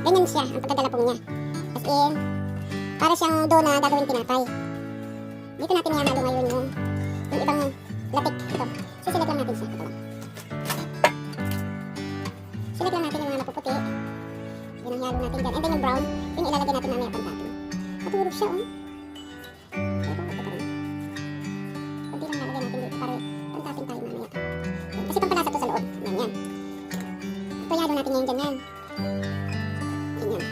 Ganyan siya ang pagkadala po niya. As in, para siyang dough na gagawin tinapay. Dito natin ihahalo ngayon yung ibang lapik. Ito. Sisilip lang natin siya. Ito lang. Silip lang natin yung mga mapuputi. Yan ang halo natin dyan. And then yung brown, yung ilalagay natin mamaya pang topping. Matulog siya, oh. Pero ito pa rin. Kunti lang lalagay natin dito para pang topping tayo mamaya. Kasi pampalasa to sa loob. Ganyan. Ito ihalo natin ngayon dyan yan. Ganyan.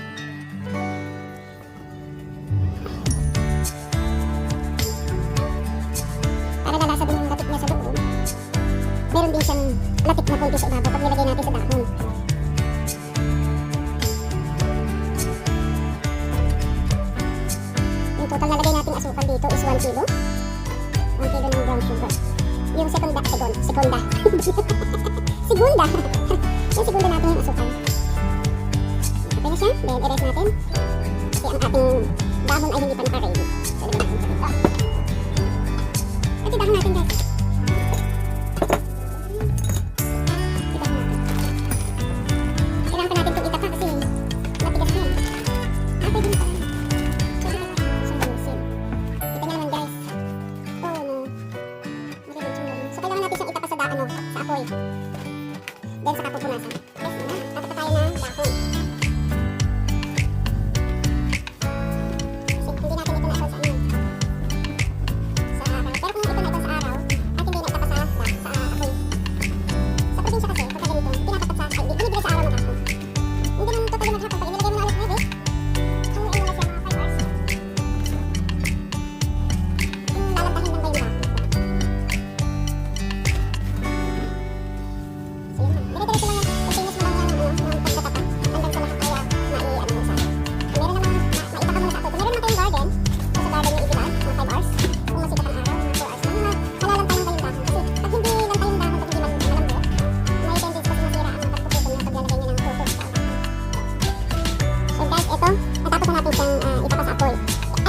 Para lalasa din yung lapik niya sa loob. Meron din siyang lapik na konti sa ibabaw pag nilagay natin sa dahon. Yung total na lagay natin asukal dito is 1 kilo. 1 kilo ng brown sugar. Yung segunda. Segunda. Yung segunda natin yung asukal. Okay na siya. Then erase natin. Kasi ang ating dahon ay hindi pa naka-ready. So lagay natin sa dito. At idahan natin guys. Kailangan pa natin itong itaka kasi matigas na eh. Pwede na pala. Kita nyo naman guys. Oh no. So kailangan natin siyang itaka sa sa apoy. Then saka pupunasan. Guys, tataka tayo ng dahon.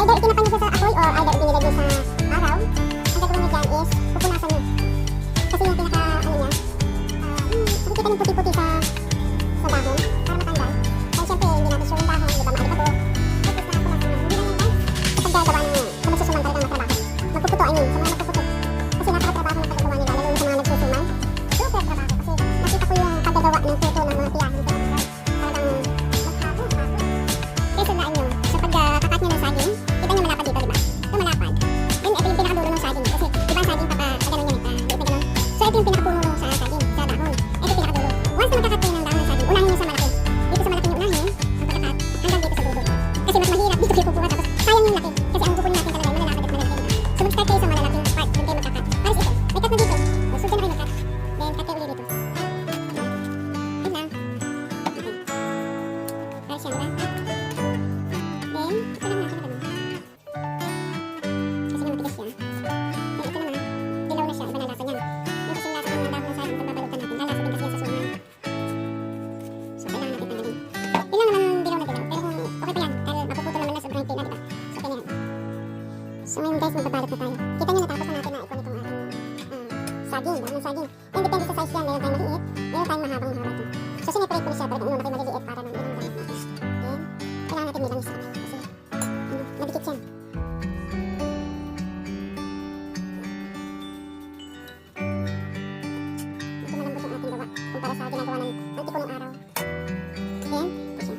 Either itinapan nyo sa apoy or either binilagay sa araw. Ang gagawin nyo dyan is pupunasan nyo. Kasi yung pinaka ano niya, makikita yung puti-puti sa dahon para matanggal. Kaya syempre hindi natin sure yung dahon, di ba maalikabok. Tapos na punasan nyo. Hindi lang yan guys. Kapag gagawa nyo sa magsusuman talagang matrabaho. Magpuputo I mean, sa mga magpuputo. Kasi napakatrabaho ng pagkagawa nila, lalo sa mga nagsusuman. Super trabaho kasi nakita ko yung paggagawa ng puto ng mga tiyahin. Talagang maghabo. Kaya sundain nyo, sa pagkakat nyo ng saging, kita nyo malapad dito, diba? Ito malapad. Then ito yung pinakadulo ng saging. Kasi diba ang saging pagano'n yan, ito ganun. So ito yung pinakapuno ng sa saging, sa dahon. Ito yung pinakadulo. Once na magkakat kayo ng dahon ng saging, unahin nyo sa malaki. Dito sa malaki nyo unahin, ang pagkakat, hanggang dito sa dulo. Kasi mas mahirap dito kayo kukuha, tapos sayang yung laki. Kasi ang kukunin natin talaga ay malalapad at malalaki. So mag-start kayo sa malalaking part, doon kayo magkakat. Paris ito, may cut na dito. So dyan na kayo magkat. Then cut kayo ulit dito. Yun lang. Okay. Paris yan, diba? Then, ito lang natin na ganun. Kasi nga matigas siya. Then ito naman, dilaw na siya, iba na lasa niyan. Yung kasing lasa ng dahon ng saging, pag babalutan natin, lalasa din kasi yan sa suman. So kailangan natin tanggalin. Yun lang naman dilaw na dilaw, pero kung okay pa yan, dahil mapuputo naman na sobrang pila, diba? So okay na yan. So ngayon guys, magbabalot na tayo. Kita nyo natapos na natin na ikon itong ating saging, dahon ng saging. And depende sa size yan, meron tayong maliit, meron tayong mahabang haba ito. So sineparate ko na siya, pero yung natin maliliit para nang ilang gamit natin. Then, kailangan natin nilang isa kamay. Kasi, madikit yan. Ito malambot yung ating gawa. Kumpara sa ginagawa ng tiko ng araw. Then, ito siya.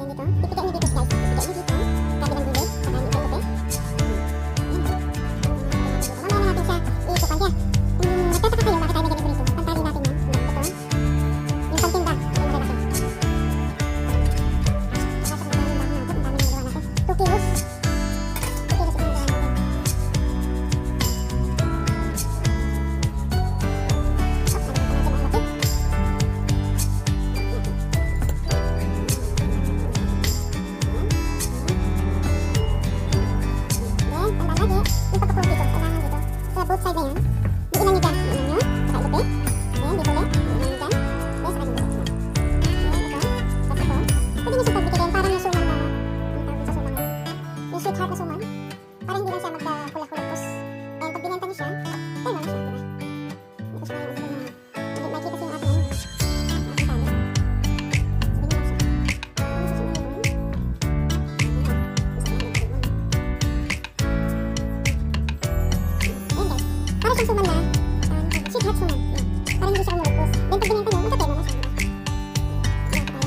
Then dito, pipigain nyo dito guys. Pipigain nyo dito. Kabilang dulo. Saka nyo ito. sunog. Yan. Para hindi siya umulupos. Then pag binenta nyo, magkatemo na siya. Diba?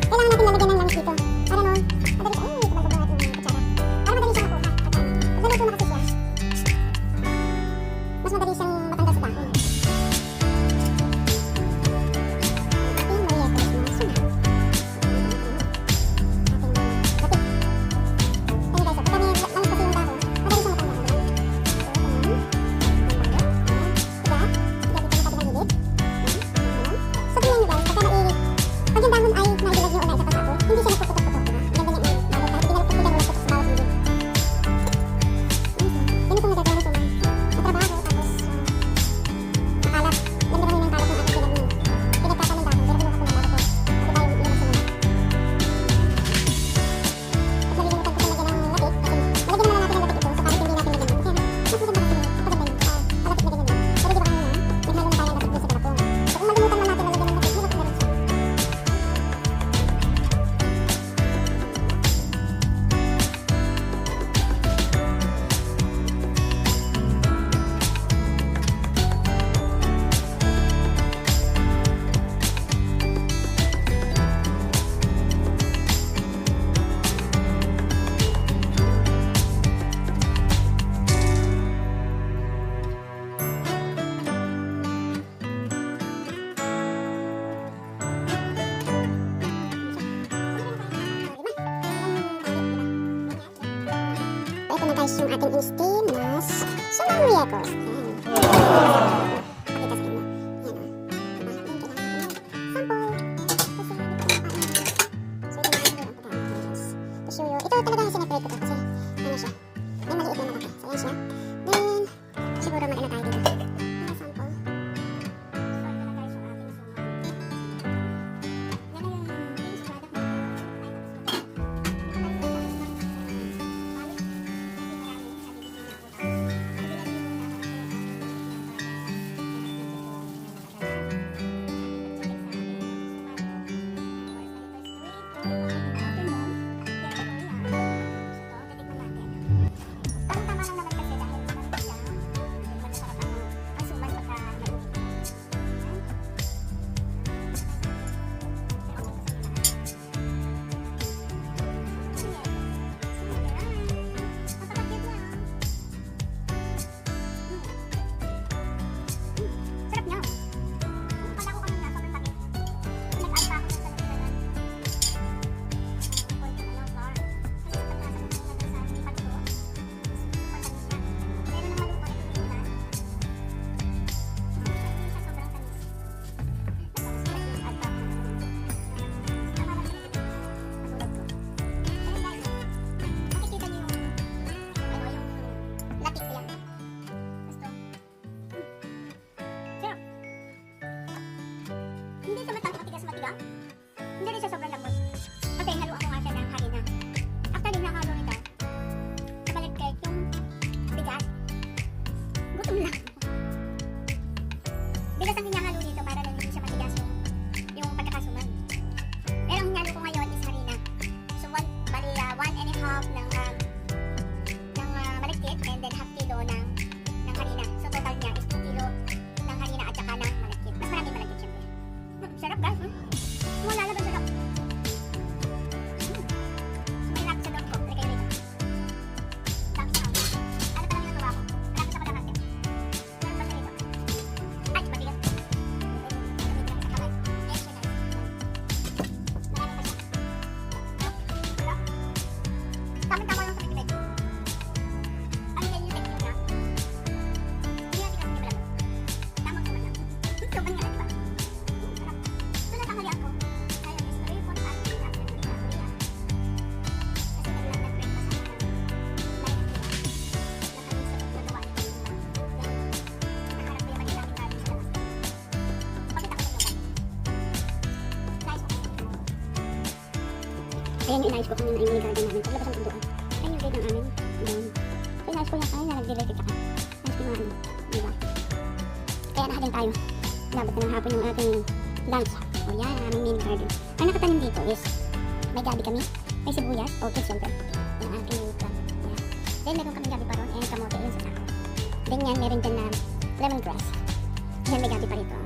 Kailangan natin lalagyan ng langis dito. Para no, madali siya. Ay, tumalbog natin yung kutsara. Para madali siya makuha. Pagka naluto na kasi siya, mas madali siyang matanggal sa dahon. Ating Mariecos na sunog. Ito na guys yung ating in-steam na sunang Mariecos. Pakita sa inyo. Yan o. Diba? Yan, kailangan natin sample. So, ito na yung pagkain guys. To show you. Ito talaga yung sineprate ko to kasi ano siya. May maliit na malaki. So, yan siya. Then, siguro mag-ano tayo dito. Mga sample. So, ito na guys yung ating sunang. Yan na yung finished product na. Hindi siya matigas-matigas. Hindi rin siya sobrang lambot. Kasi haluan ko nga siya ng harina. Actually, nakahalo nito. Kapalit cake yung bigas. Gutom lang. Bigas ang hinahalo nito para lang hindi siya matigas yung pagkakasuman. Pero ang hinahalo ko ngayon is harina. So, one and a half ng malagkit and then half kilo ng harina. So, total niya is 2 kilo ng harina at saka ng malagkit. Mas maraming malagkit syempre. Sarap guys, wala laban sarap. Sumirap sa doon ko, lagay dito. Dami sa ako. Ano pa lang yung natuwa ko? Marami sa kalahati. Meron pa sa dito. Ay, matigas. Tumigil lang sa kamay. Yes, yun guys. Marami pa siya. Wala. Tama-tama lang sa pagkibig. Ano yan yung technique na? Hindi natin kasi pala. Tamang naman lang. Sobrang nga, diba? Ayan yung inayos ko kanina yung mini garden namin. Paglabas ang pintuan. Ayan yung gate ng amin. Doon. So inayos ko yan kanina. Nag-direct ako. Inayos ko yung ano. Diba? Kaya nakatin tayo. Labot na ng hapon yung ating lunch. O yan, ang aming mini garden. Ang nakatanim dito is may gabi kami. May sibuyas. Okay, syempre. Yung aking plant. Yan. Then meron kami gabi pa ron. And kamote yun sa sako. Then yan, meron dyan na lemongrass. Yan, may gabi pa rito.